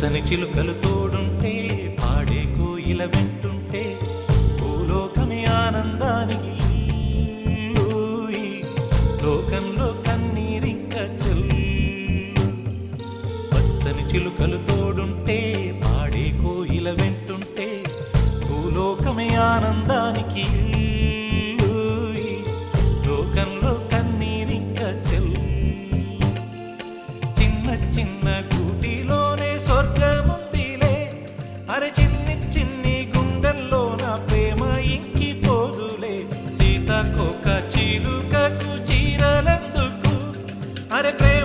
పచ్చని చిలుకలు తోడుంటే పాడే కోయిల వెంటుంటే భూలోకమే ఆనందానికి ఊయి, లోకంలో కన్నీరింక చెల్లు. పచ్చని చిలుకలు తోడుంటే పాడే కోయిల వెంటుంటే భూలోకమే ఆనందానికి ఊయి, లోకంలో కన్నీరింక చెల్లు. చిన్న చిన్న గూటిలోనే స్వర్గముందిలే, అరే చిన్ని చిన్ని గుండెల్లో నా ప్రేమ ఇంకిపోదులే. సీతాకోక చిలుకకు చీరలందుకు, అరే ప్రేమ